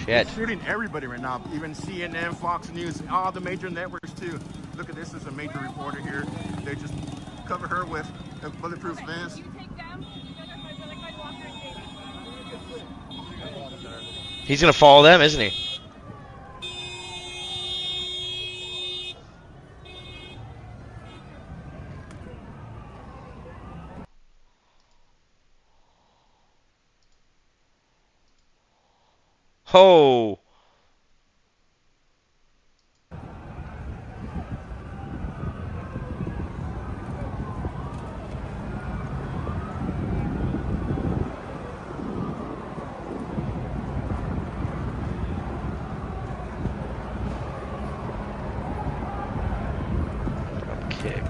Shit. It's shooting everybody right now, even CNN, Fox News, all the major networks too. Look at this, is a major reporter here. They just cover her with a bulletproof vest. He's gonna follow them, isn't he? Oh. Kick.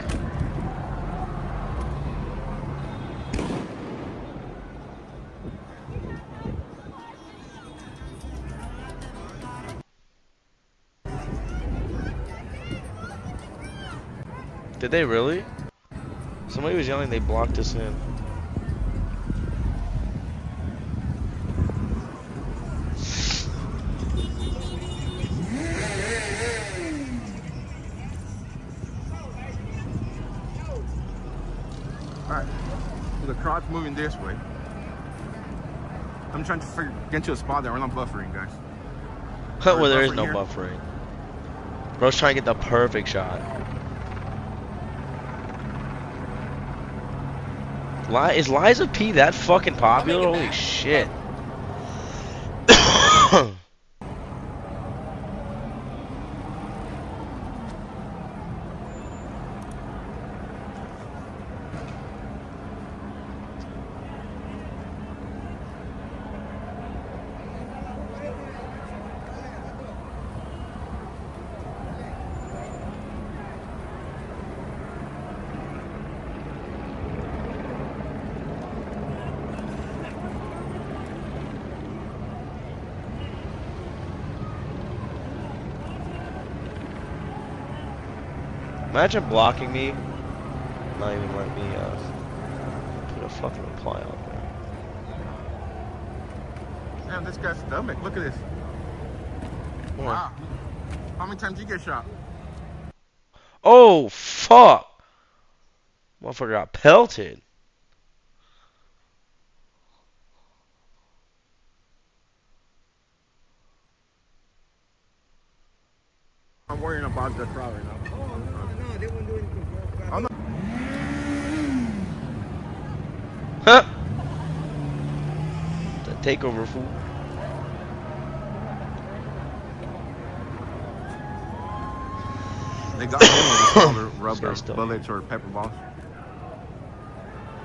Did they really? Somebody was yelling they blocked us in. Alright, so the crowd's moving this way. I'm trying to get to a spot that we're not buffering, guys. Well, there is no here. buffering. Bro's trying to get the perfect shot. Is Liza P that fucking popular? Holy shit. Imagine blocking me, not even letting me put a fucking reply on there. Damn, this guy's stomach. Look at this. Wow. How many times did you get shot? Oh, fuck. Motherfucker got pelted. I'm worrying about the crowd right now. Oh, no, they won't do anything. Oh, no. Huh. The takeover, fool. They got him with the rubber Still. bullets or pepper balls.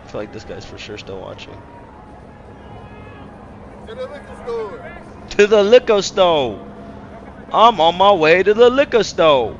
I feel like this guy's for sure still watching. To the liquor store. To the liquor store. I'm on my way to the liquor store.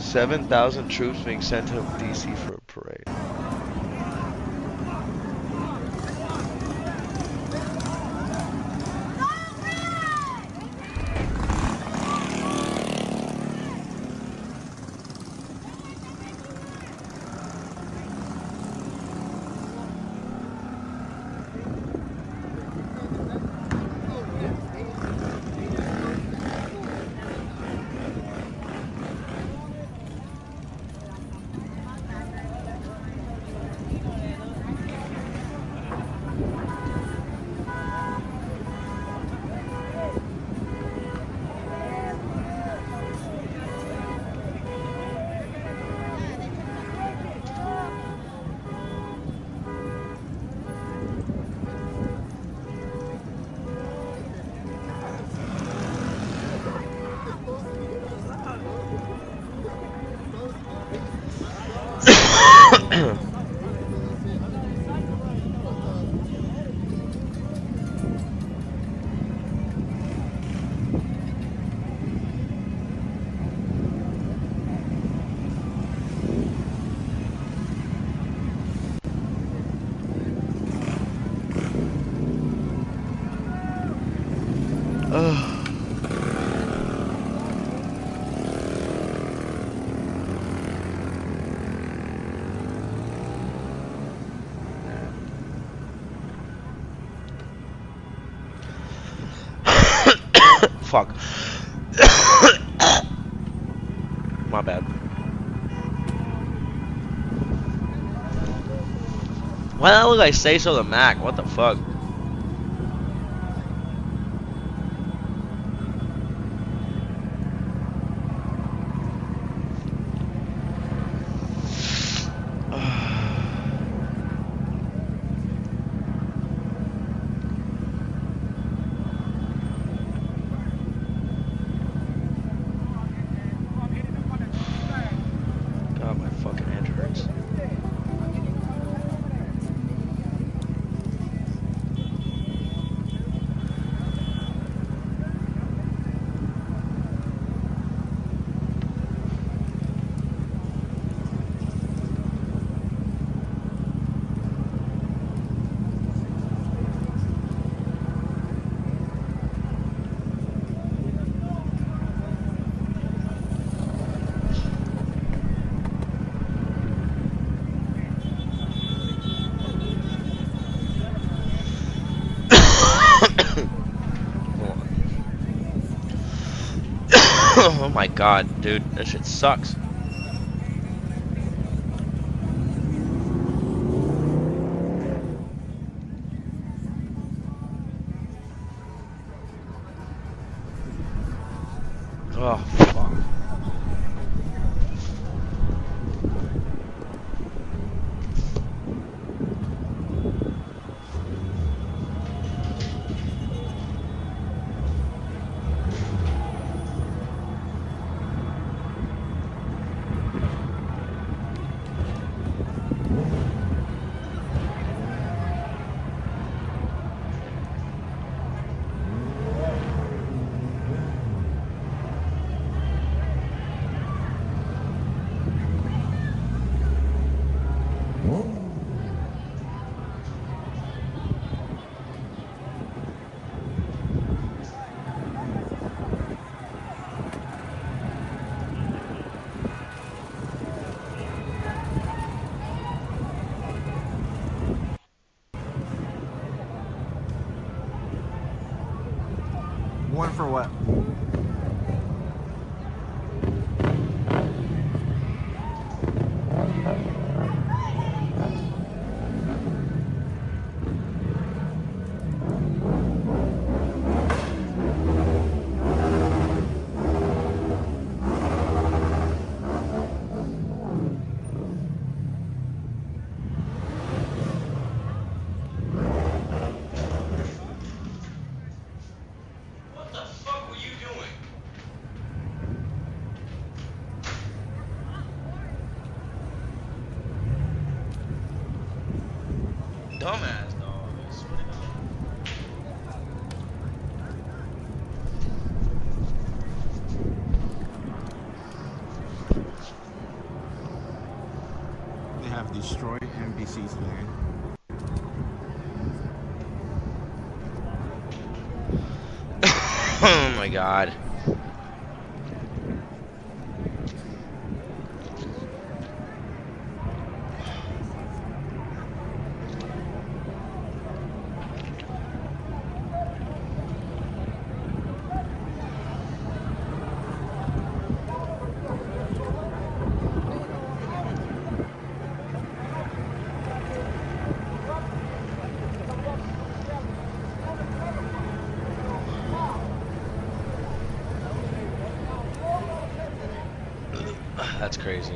$7,000 troops being sent to DC for a parade. fuck. My bad. Why the hell did I say so to Mac? What the fuck? God, my fucking head hurts. Oh my god, dude, that shit sucks. Oh, fuck. One for what? Dumbass, dog. I swear to God. They have destroyed NBC's land. Oh my god. That's crazy.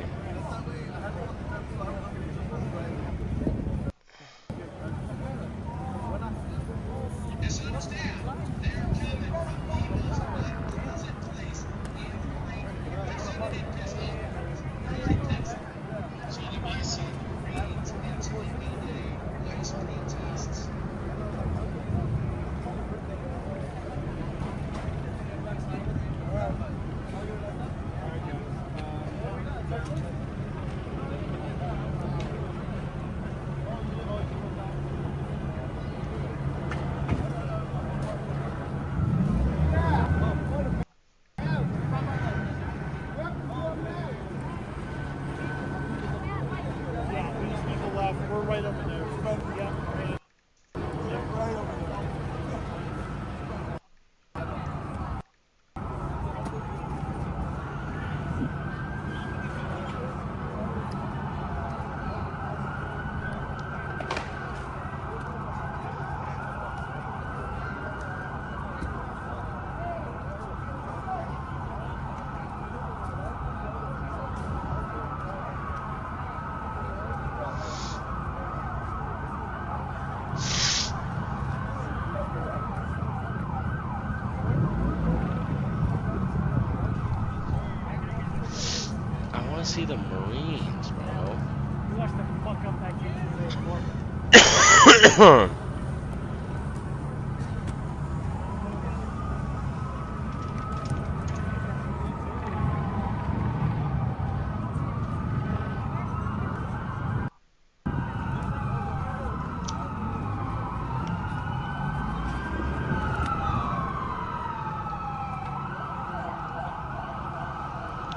to see the Marines, bro. You watch them fuck up that game today,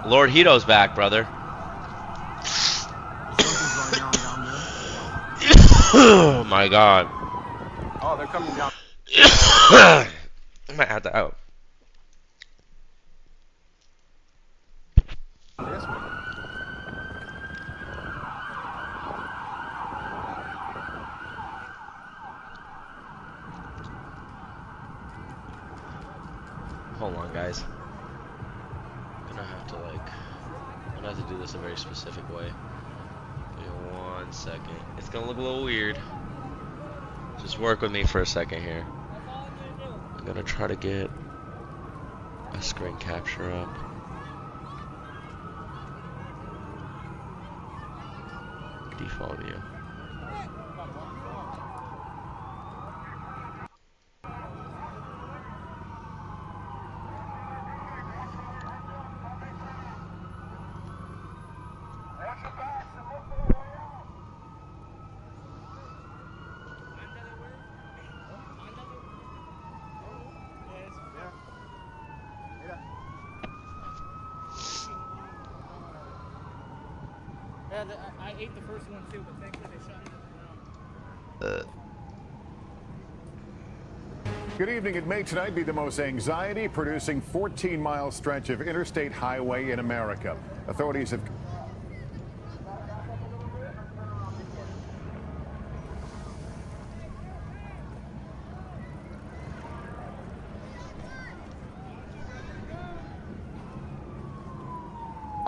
Lord Hito's back, brother. Something's going on down there. Oh my god. Oh, they're coming down I might have to out. this way. Hold on, guys. I'm gonna have to do this a very specific way. Give me 1 second. It's gonna look a little weird. Just work with me for a second here. I'm gonna try to get a screen capture up. Default view. Yeah, I ate the first one too, but thankfully they shot me down. Good evening. It may tonight be the most anxiety-producing 14-mile stretch of interstate highway in America. Authorities have...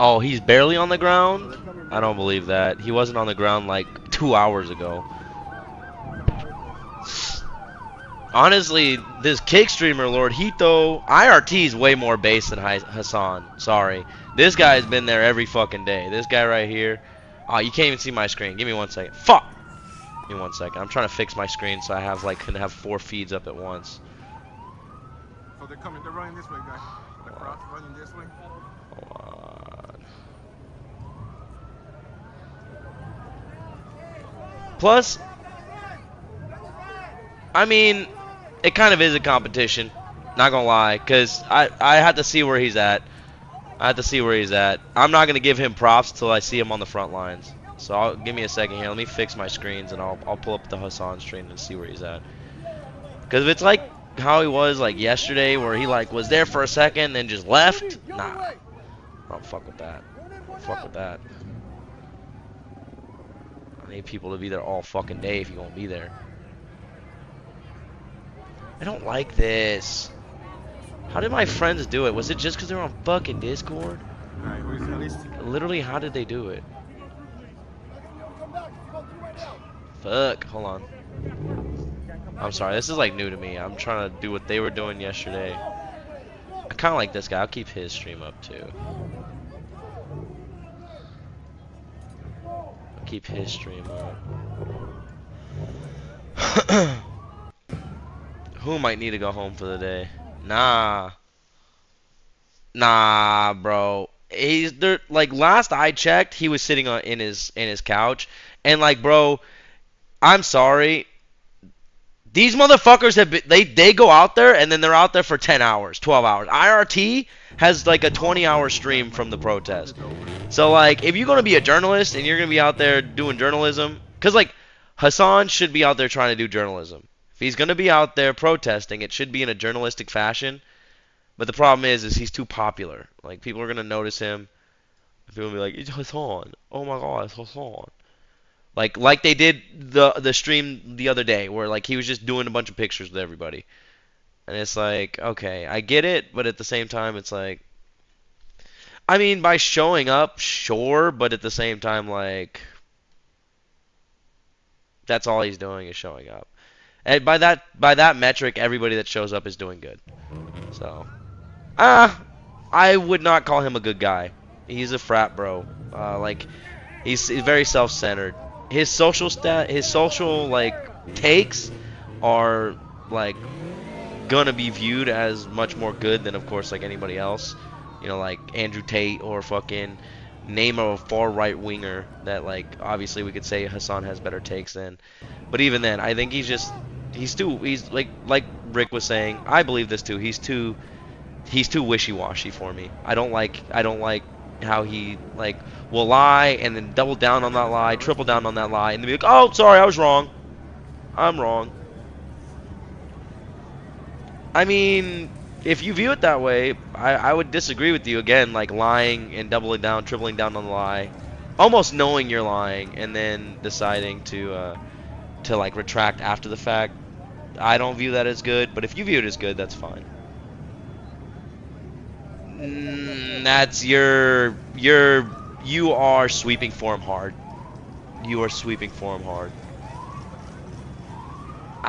Oh, he's barely on the ground? I don't believe that. He wasn't on the ground like 2 hours ago. Honestly, this kick streamer, Lord Hito, IRT is way more base than Hassan. Sorry. This guy's been there every fucking day. This guy right here. Oh, you can't even see my screen. Give me 1 second. Fuck! Give me 1 second. I'm trying to fix my screen so I have can have 4 feeds up at once. So they're coming. They're running this way, guys. They're running this way. Hold on. Plus, I mean, it kind of is a competition. Not gonna lie, cause I had to see where he's at. I'm not gonna give him props till I see him on the front lines. So give me a second here. Let me fix my screens and I'll pull up the Hassan stream and see where he's at. Cause if it's like how he was like yesterday, where he was there for a second then just left, nah. I don't fuck with that. I need people to be there all fucking day if you're gonna be there. I don't like this. How did my friends do it? Was it just because they were on fucking Discord? Alright, where's at least? Literally, how did they do it? Fuck, hold on. I'm sorry, this is new to me. I'm trying to do what they were doing yesterday. I kind of like this guy. I'll keep his stream up too. I'll keep his stream up. Who might need to go home for the day? Nah, bro. He's there. Last I checked, he was sitting in his couch, and bro, I'm sorry. These motherfuckers have been, they go out there and then they're out there for 10 hours, 12 hours. IRT has a 20-hour stream from the protest. So if you're going to be a journalist and you're going to be out there doing journalism, cuz Hassan should be out there trying to do journalism. If he's going to be out there protesting, it should be in a journalistic fashion. But the problem is he's too popular. People are going to notice him. People will be like, "It's Hassan. Oh my god, it's Hassan." Like they did the stream the other day where he was just doing a bunch of pictures with everybody. And it's okay, I get it, but at the same time it's I mean, by showing up, sure, but at the same time that's all he's doing is showing up. And by that metric, everybody that shows up is doing good. So, I would not call him a good guy. He's a frat bro. Like he's very self-centered. His social like takes are like gonna be viewed as much more good than of course like anybody else. You know, like Andrew Tate or fucking name a far right winger that like obviously we could say Hassan has better takes than. But even then, I think he's like Rick was saying, I believe this too. He's too wishy-washy for me. I don't like how he like will lie and then double down on that lie, triple down on that lie, and then be like, oh, sorry, I was wrong. I'm wrong. I mean, if you view it that way, I would disagree with you again, like lying and doubling down, tripling down on the lie, almost knowing you're lying and then deciding to like retract after the fact. I don't view that as good, but if you view it as good, that's fine. That's you are sweeping for him hard. You are sweeping for him hard.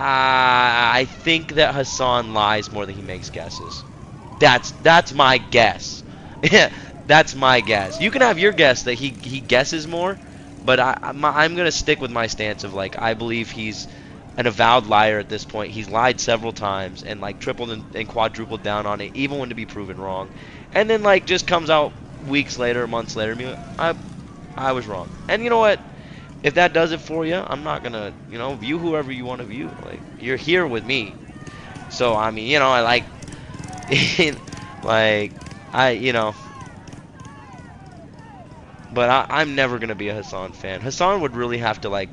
I think that Hassan lies more than he makes guesses. That's my guess. That's my guess. You can have your guess that he guesses more, but I'm gonna stick with my stance of like I believe he's an avowed liar at this point. He's lied several times and like tripled and quadrupled down on it, even when to be proven wrong, and then like just comes out weeks later, months later, and be like, I was wrong. And you know what? If that does it for you, I'm not gonna, view whoever you want to view. Like, you're here with me. So, I mean, I like, but I'm never gonna be a Hassan fan. Hassan would really have to,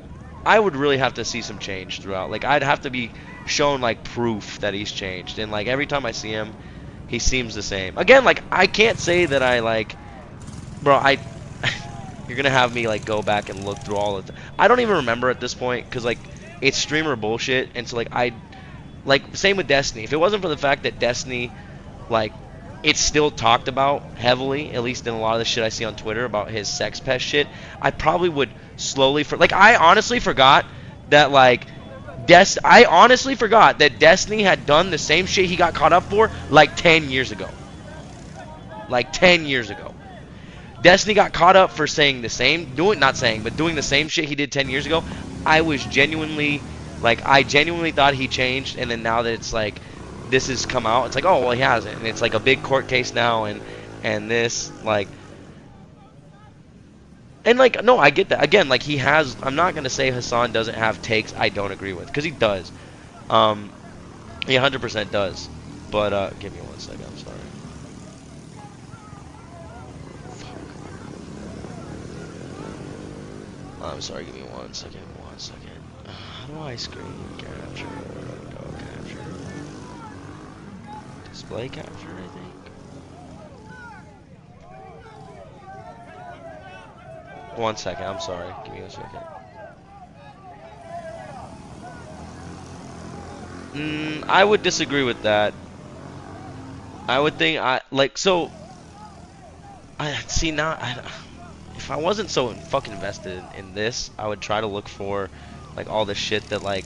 I would really have to see some change throughout. Like, I'd have to be shown, proof that he's changed. And, every time I see him, he seems the same. Again, I can't say that bro, you're gonna have me go back and look through all of it. I don't even remember at this point because it's streamer bullshit, and so same with Destiny. If it wasn't for the fact that Destiny, it's still talked about heavily, at least in a lot of the shit I see on Twitter about his sex pest shit, I probably would slowly I honestly forgot that I honestly forgot that Destiny had done the same shit he got caught up for 10 years ago. 10 years ago. Destiny got caught up for saying the same, doing the same shit he did 10 years ago. I was genuinely, I genuinely thought he changed, and then now that it's this has come out, it's oh, well, he hasn't. And it's a big court case now, and this, and no, I get that. Again, he has, I'm not going to say Hassan doesn't have takes I don't agree with, because he does. He 100% does. But, give me 1 second, I'm sorry. I'm sorry, give me 1 second, 1 second. How do I screen capture? Go capture. Display capture, I think. 1 second, I'm sorry. Give me 1 second. I would disagree with that. I would think, see now, if I wasn't so fucking invested in this, I would try to look for all the shit that I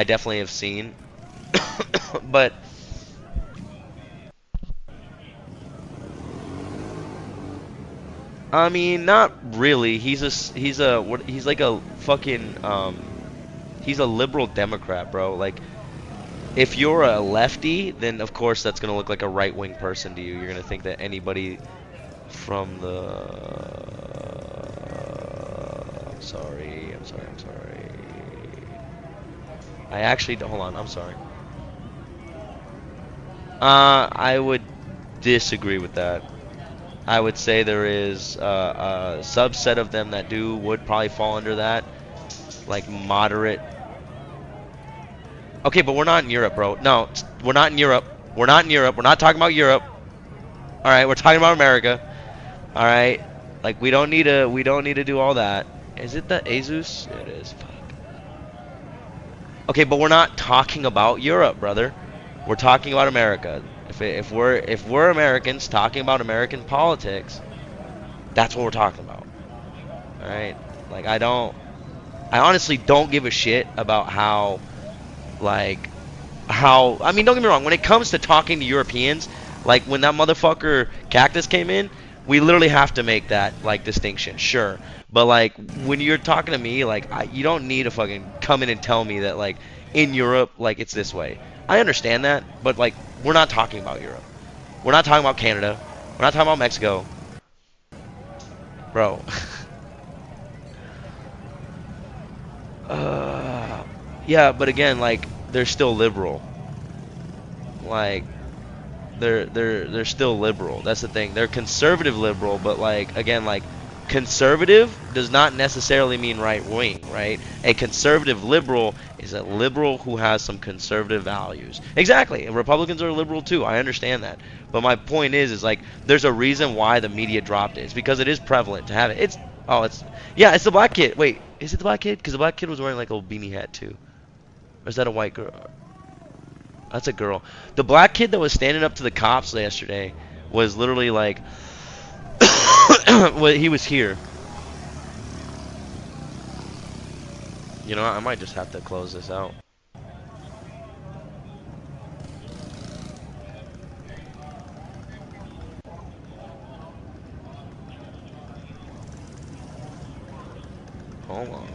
definitely have seen. But I mean, not really. He's a liberal Democrat, bro. If you're a lefty, then of course that's gonna look like a right-wing person to you. You're gonna think that anybody from the I'm sorry. I actually don't, hold on, I'm sorry. I would disagree with that. I would say there is a subset of them that would probably fall under that, moderate. Okay, but we're not in Europe, bro. No, we're not in Europe. We're not in Europe. We're not talking about Europe. All right, we're talking about America. All right, we don't need to do all that. Is it the Asus? It is. Fuck. Okay, but we're not talking about Europe, brother. We're talking about America. If we're Americans talking about American politics, that's what we're talking about. All right, I honestly don't give a shit about how, I mean, don't get me wrong. When it comes to talking to Europeans, when that motherfucker Cactus came in, We literally have to make that like distinction, sure. But like when you're talking to me, like you don't need to fucking come in and tell me that like in Europe like it's this way. I understand that, but like we're not talking about Europe. We're not talking about Canada. We're not talking about Mexico. Bro. Yeah, but again, like they're still liberal. Like they're still liberal. That's the thing. They're conservative liberal, but like again, like conservative does not necessarily mean right wing, right? A conservative liberal is a liberal who has some conservative values. Exactly. And Republicans are liberal too. I understand that. But my point is like there's a reason why the media dropped it. It's because it is prevalent to have it. It's the black kid. Wait, is it the black kid? Because the black kid was wearing like a little beanie hat too. Or is that a white girl? That's a girl. The black kid that was standing up to the cops yesterday was literally like, well, he was here. You know, I might just have to close this out. Hold on.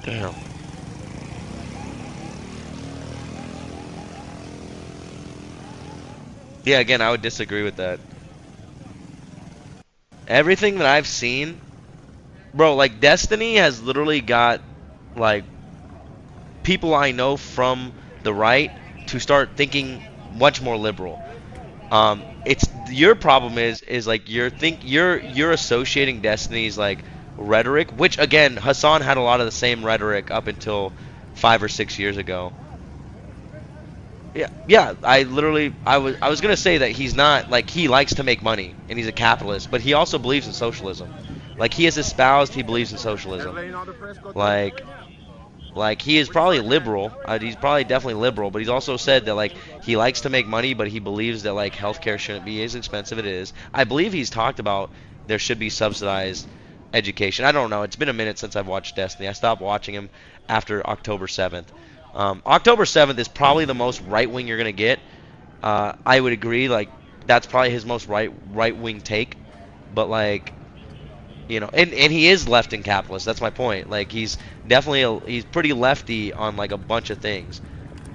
Damn. Yeah, again, I would disagree with that. Everything that I've seen, bro, like Destiny has literally got like people I know from the right to start thinking much more liberal. It's your problem is like you're associating Destiny's like rhetoric, which again Hassan had a lot of the same rhetoric up until 5 or 6 years ago. Yeah. I was gonna say that he's not like he likes to make money and he's a capitalist, but he also believes in socialism. Like he has espoused, he believes in socialism. Like he is probably liberal. He's probably definitely liberal, but he's also said that like he likes to make money, but he believes that like healthcare shouldn't be as expensive as it is. I believe he's talked about there should be subsidized education. I don't know. It's been a minute since I've watched Destiny. I stopped watching him after October 7th. October 7th is probably the most right wing you're gonna get. I would agree. Like that's probably his most right wing take. But like, you know, and he is left and capitalist. That's my point. Like he's definitely he's pretty lefty on like a bunch of things,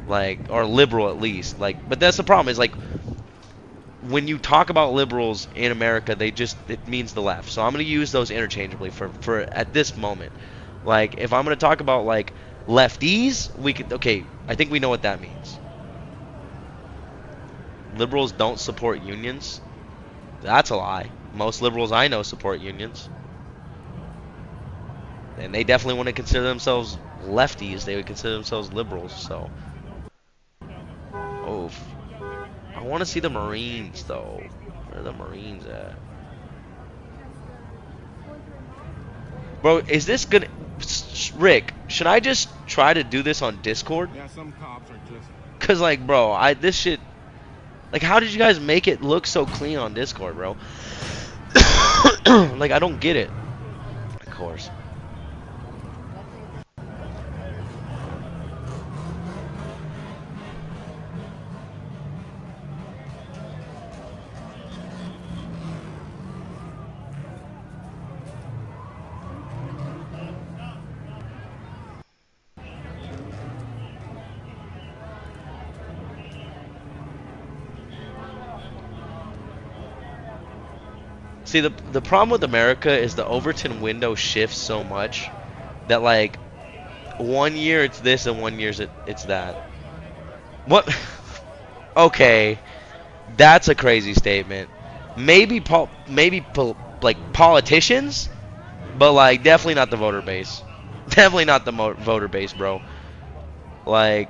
like or liberal at least. Like, but that's the problem is like when you talk about liberals in America, it means the left. So I'm gonna use those interchangeably for at this moment. Like if I'm gonna talk about like lefties, I think we know what that means. Liberals don't support unions. That's a lie. Most liberals I know support unions. And they definitely wouldn't consider themselves lefties. They would consider themselves liberals, so. Oh. I want to see the Marines, though. Where are the Marines at? Bro, is this good? Rick, should I just try to do this on Discord? Yeah, some cops are just. Cause like, bro, this shit. Like, how did you guys make it look so clean on Discord, bro? Like, I don't get it. Of course. See, the problem with America is the Overton window shifts so much that, like, 1 year it's this and 1 year it's that. What? Okay, that's a crazy statement. Maybe like politicians, but like definitely not the voter base. Definitely not the voter base, bro. Like,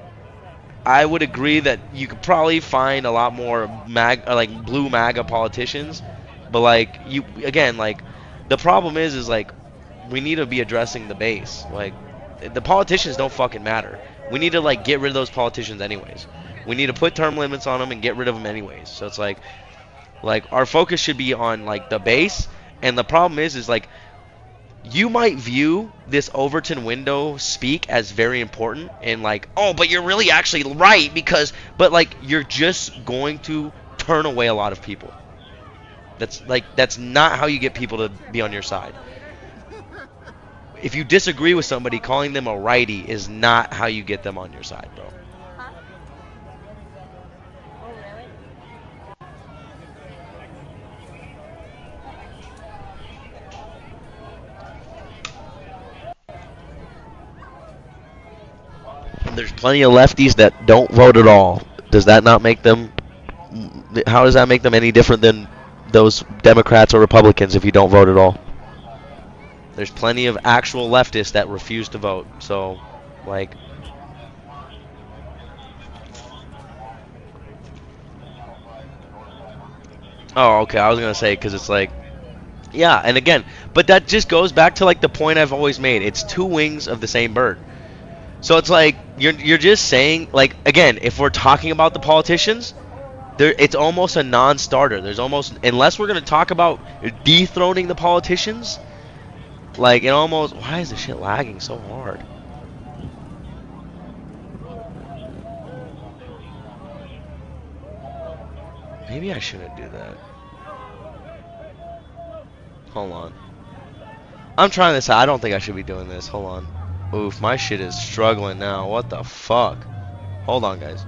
I would agree that you could probably find a lot more blue MAGA politicians. But like like the problem is like we need to be addressing the base. Like the politicians don't fucking matter. We need to like get rid of those politicians anyways. We need to put term limits on them and get rid of them anyways. So it's like our focus should be on like the base. And the problem is like you might view this Overton window speak as very important and like, oh, but you're really actually right because, but like, you're just going to turn away a lot of people. That's not how you get people to be on your side. If you disagree with somebody, calling them a righty is not how you get them on your side, bro. There's plenty of lefties that don't vote at all. Does that not make them? How does that make them any different than those Democrats or Republicans if you don't vote at all? There's plenty of actual leftists that refuse to vote. So, like, oh, okay. I was gonna say because it's like, yeah, and again, but that just goes back to like the point I've always made. It's two wings of the same bird. So it's like you're just saying, like, again, if we're talking about the politicians, it's almost a non-starter. There's almost, unless we're gonna talk about dethroning the politicians, like it almost. Why is this shit lagging so hard? Maybe I shouldn't do that. Hold on. I'm trying this out. I don't think I should be doing this. Hold on. Oof, my shit is struggling now. What the fuck? Hold on, guys.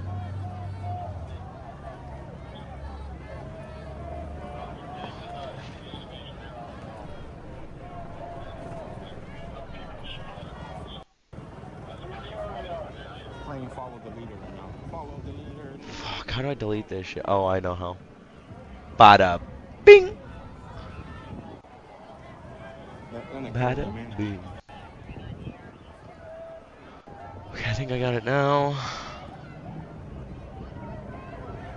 Playing follow the leader right now. Follow the leader. Fuck, how do I delete this shit? Oh, I know how. Bada bing. Bada bing. Okay, I think I got it now.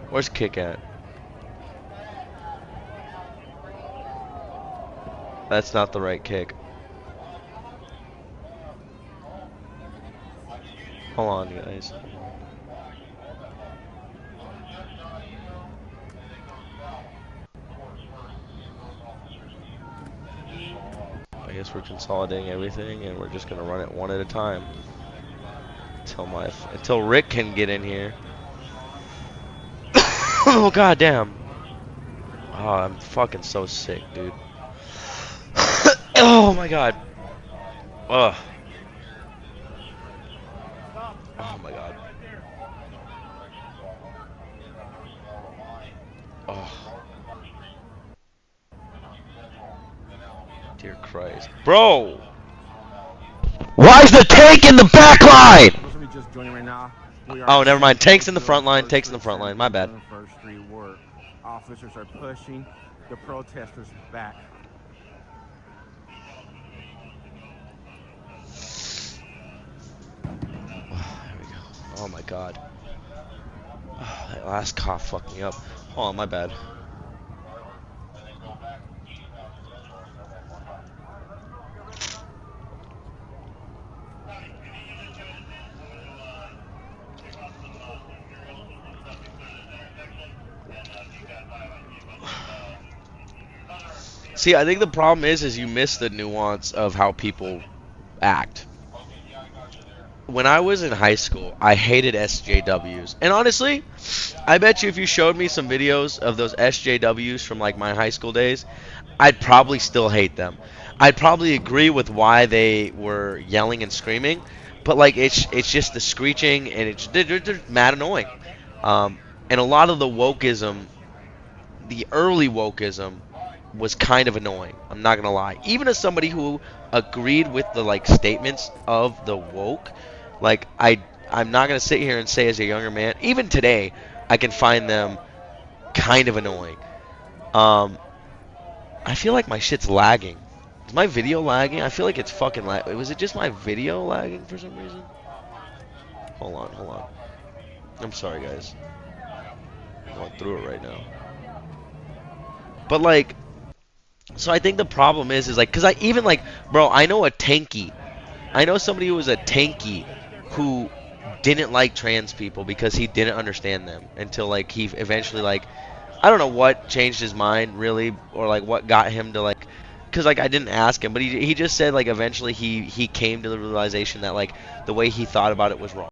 Where's Kick at? That's not the right kick. Hold on, guys. I guess we're consolidating everything and we're just gonna run it one at a time. Until Rick can get in here. Oh god damn. Oh, I'm fucking so sick, dude. Oh my god. Ugh. Oh my god. Oh. Dear Christ. Bro! Why is the tank in the back line? Just joining right now. Oh, never mind. Tank's in the front line. Tank's in the front line. My bad. First Street work. Officers are pushing the protesters back. There we go. Oh my god. Oh, that last cough fucked me up. Oh, my bad. See, I think the problem is you miss the nuance of how people act. When I was in high school, I hated SJWs. And honestly, I bet you if you showed me some videos of those SJWs from like my high school days, I'd probably still hate them. I'd probably agree with why they were yelling and screaming, but like it's just the screeching and they're mad annoying. And a lot of the wokeism, the early wokeism, was kind of annoying. I'm not gonna lie. Even as somebody who agreed with the like statements of the woke, like I'm not gonna sit here and say as a younger man, even today, I can find them kind of annoying. I feel like my shit's lagging. Is my video lagging? I feel like it's fucking was it just my video lagging for some reason? Hold on. I'm sorry, guys. I'm going through it right now. But like, so I think the problem is like, cause I even like, bro, I know a tanky. I know somebody who was a tanky who didn't like trans people because he didn't understand them until like he eventually like, I don't know what changed his mind really, or like what got him to like because like I didn't ask him, but he just said like eventually he came to the realization that like the way he thought about it was wrong.